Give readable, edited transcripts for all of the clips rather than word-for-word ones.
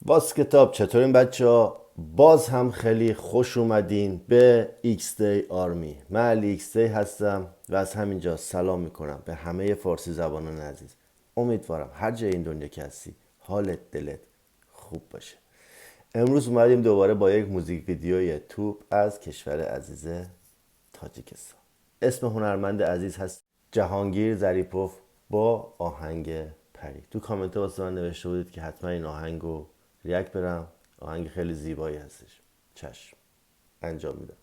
باز کتاب چطورین بچه ها؟ باز هم خیلی خوش اومدین به XD آرمی. من علی XD هستم و از همینجا سلام میکنم به همه فارسی زبانان عزیز. امیدوارم هر جای این دنیا که هستی حالت دلت خوب باشه. امروز اومدیم دوباره با یک موزیک ویدیوی توپ از کشور عزیز تاجیکستان. اسم هنرمند عزیز هست جهانگیر ظریپوف با آهنگ پری. تو کامنت واسه من نوشته بودید که حتما این آهنگو ریاکت برم. آهنگ خیلی زیبایی هستش. چشم انجام میدم.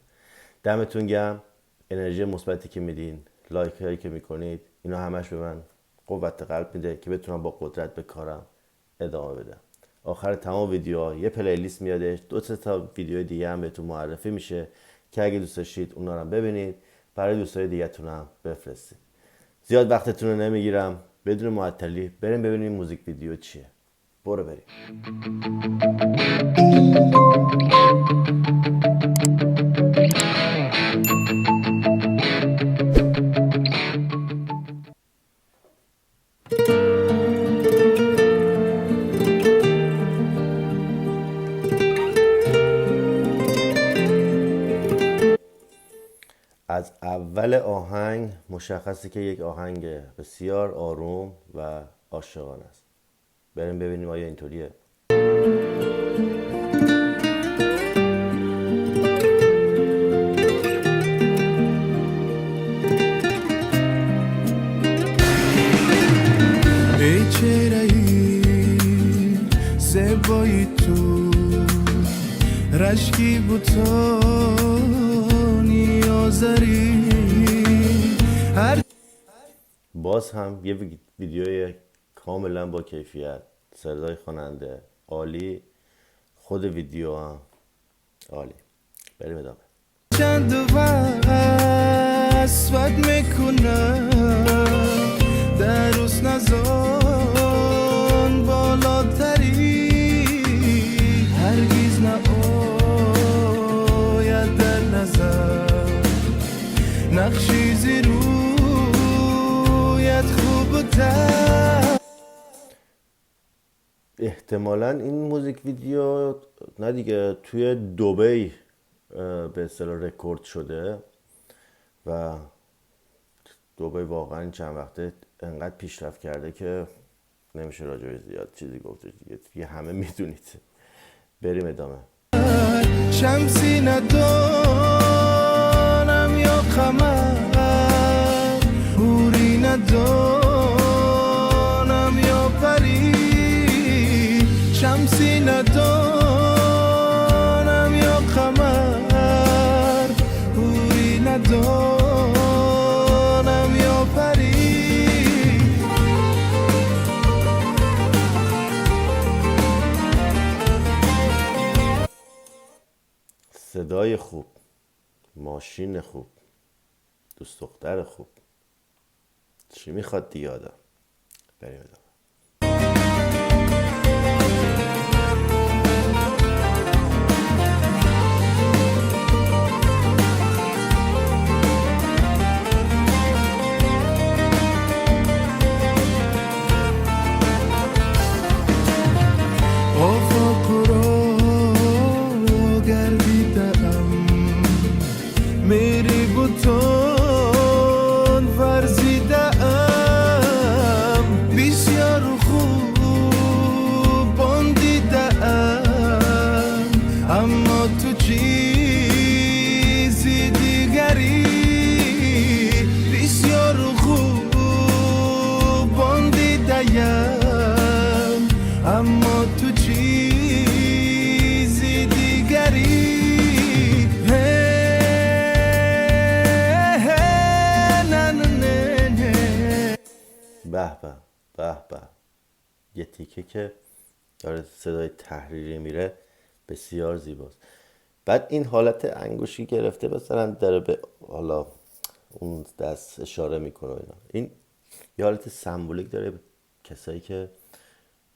دمتون گرم. انرژی مثبتی که میدین، لایک هایی که میکنید، اینا همش به من قوت قلب میده که بتونم با قدرت به کارم ادامه بدم. آخر تمام ویدیوها یه پلیلیست میادش، 2-3 تا ویدیو دیگه هم بهتون معرفی میشه که اگه دوست داشتید اونا رو ببینید، برای دوستای دیگه‌تون هم بفرستید. زیاد وقتتون رو نمیگیرم، بدون معطلی بریم ببینیم موزیک ویدیو چیه. برو بریم. از اول آهنگ مشخصه که یک آهنگ بسیار آروم و عاشقانه است. بریم ببینیم آیا اینطوریه. ای چهره‌ای زیبایی تو، رشکی بود تو نیازری هر باز هم یه ویدیوی کاملا با کیفیت، صدای خواننده عالی، خود ویدیو هم عالی. بریم ادامه. چند وصفت میکنم در روز نزان بالاتری، هرگیز نباید در نظر نقشی زیرویت خوب تر. احتمالا این موزیک ویدیو نه دیگه توی دبی به اصطلاح رکورد شده و دبی واقعا چند وقته انقدر پیشرفت کرده که نمیشه راجع زیاد چیزی گفتش دیگه همه میدونید. بریم ادامه. شمسی ندانم یا قمر، حوری ندانم یا پری، شمسی ندانم یا قمر، حوری ندانم یا پری. صدای خوب، ماشین خوب، دوست دختر خوب، چی میخواد دیگه آدم؟ بریم ادامه. آفاق را گردیدم، میری بوتون ورزیدم، بسیار خوب باندیدم، اما تو چیزی دیگری، بسیار خوب باندیدم، اما تو چیزی دیگری. به به به به. یه تیکه که داره صدای تحریری میره بسیار زیباست. بعد این حالت انگوشی گرفته مثلا داره به حالا اون دست اشاره میکنه اینا. این یه حالت سمبولیک داره. کسایی که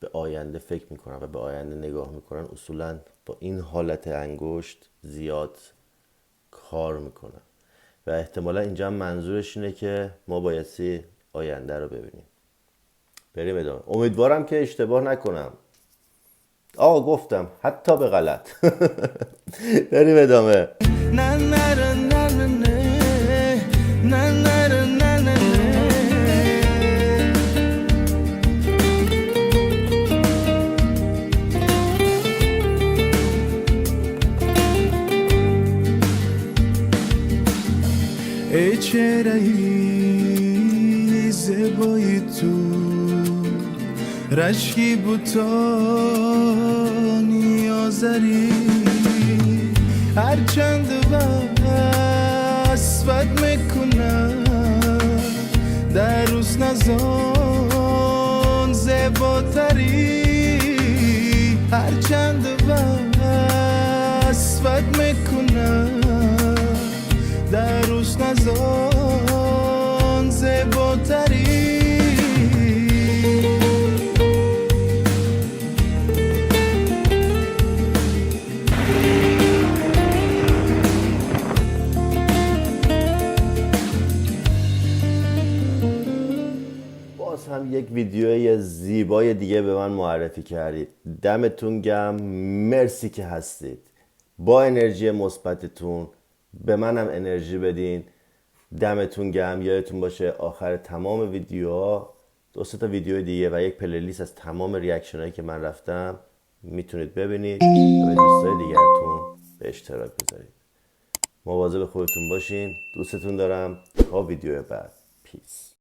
به آینده فکر میکنن و به آینده نگاه میکنن اصولا با این حالت انگشت زیاد کار میکنن و احتمالا اینجا منظورش اینه که ما بایستی آینده رو ببینیم. بریم ادامه. امیدوارم که اشتباه نکنم. آقا گفتم حتی به غلط. بریم ادامه. Na na na na na na. Na na na na na na. ای چهره‌ای زیبایی تو رشکی بوتانی آذری هرچند وصفت میکنم در روز نزان زیباتری هرچند وصفت میکنم در روز نزان زیباتری باز هم یک ویدیوی زیبای دیگه به من معرفی کردید. دمتون گرم، مرسی که هستید. با انرژی مثبتتون به منم انرژی بدین. دمتون گرم. یادتون باشه آخر تمام ویدیوها 2 تا ویدیو دیگه و یک پلیلیست از تمام ریاکشن هایی که من رفتم میتونید ببینید و به دوستای دیگرتون به اشتراک بذارید. مواظب خودتون باشین. دوستتون دارم. تا ویدیو بعد. پیس.